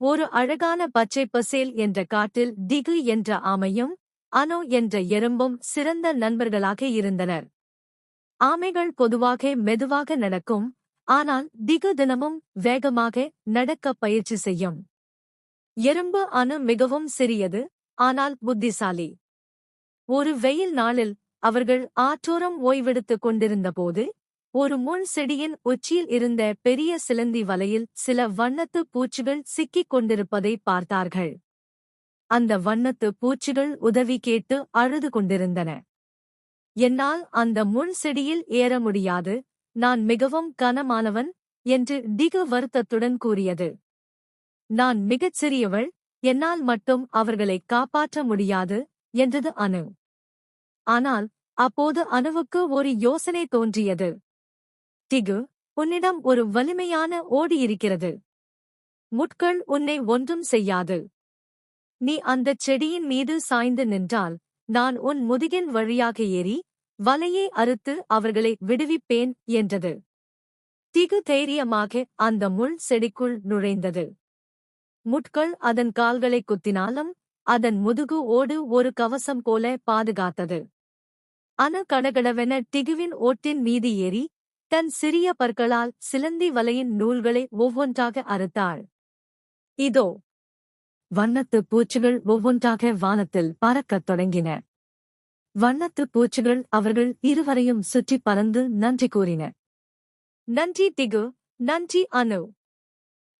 ஒரு அழகான பச்சைப்பசேல் என்ற காட்டில் டிகு என்ற ஆமையும் அனு என்ற எறும்பும் சிறந்த நண்பர்களாக இருந்தனர். ஆமைகள் பொதுவாக மெதுவாக நடக்கும், ஆனால் டிகு தினமும் வேகமாக நடக்க பயிற்சி செய்யும். எறும்பு அனு மிகவும் சிறியது, ஆனால் புத்திசாலி. ஒரு வெயில் நாளில் அவர்கள் ஆற்றோரம் ஓய்வெடுத்துக் கொண்டிருந்தபோது, ஒரு முள் செடியின் உச்சியில் இருந்த பெரிய சிலந்தி வலையில் சில வண்ணத்து பூச்சிகள் சிக்கிக் கொண்டிருப்பதை பார்த்தார்கள். அந்த வண்ணத்து பூச்சிகள் உதவி கேட்டு அழுது கொண்டிருந்தன. என்னால் அந்த முள் செடியில் ஏற முடியாது, நான் மிகவும் கனமானவன் என்று டிகு வருத்தத்துடன் கூறியது. நான் மிகச் சிறியவள், என்னால் மட்டும் அவர்களை காப்பாற்ற முடியாது என்றது அனு. ஆனால் அப்போது அனுவுக்கு ஒரு யோசனை தோன்றியது. டிகு, உன்னிடம் ஒரு வலிமையான ஓடு இருக்கிறது. முட்கள் உன்னை ஒன்றும் செய்யாது. நீ அந்தச் செடியின் மீது சாய்ந்து நின்றால் நான் உன் முதுகின் வழியாக ஏறி வலையை அறுத்து அவர்களை விடுவிப்பேன் என்றது. டிகு தைரியமாக அந்த முள் செடிக்குள் நுழைந்தது. முட்கள் அதன் கால்களை குத்தினாலும் அதன் முதுகு ஓடு ஒரு கவசம் போல பாதுகாத்தது. அனு கடகடவென டிகுவின் ஓட்டின் மீது ஏறி தன் சிறிய பற்களால் சிலந்தி வலையின் நூல்களை ஒவ்வொன்றாக அறுத்தாள். இதோ வண்ணத்துப் பூச்சிகள் ஒவ்வொன்றாக வானத்தில் பறக்கத் தொடங்கின. வண்ணத்துப் பூச்சிகள் அவர்கள் இருவரையும் சுற்றிப் பறந்து நன்றி கூறின. நன்றி டிகு, நன்றி அனு.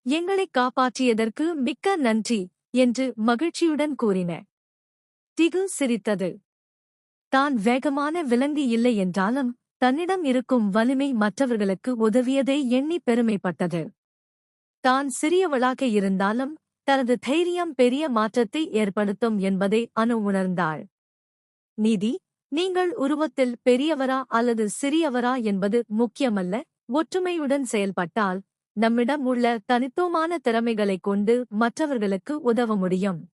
எங்களைக் காப்பாற்றியதற்கு மிக்க நன்றி என்று மகிழ்ச்சியுடன் கூறின. டிகு சிரித்தது. தான் வேகமான விலங்கு இல்லை என்றாலும் தன்னிடம் இருக்கும் வலிமை மற்றவர்களுக்கு உதவியதை எண்ணி பெருமைப்பட்டது. தான் சிறியவளாக இருந்தாலும் தனது தைரியம் பெரிய மாற்றத்தை ஏற்படுத்தும் என்பதை அனு உணர்ந்தாள். நீதி, நீங்கள் உருவத்தில் பெரியவரா அல்லது சிறியவரா என்பது முக்கியமல்ல, ஒற்றுமையுடன் செயல்பட்டால் நம்மிடம் உள்ள தனித்துவமான திறமைகளைக் கொண்டு மற்றவர்களுக்கு உதவ முடியும்.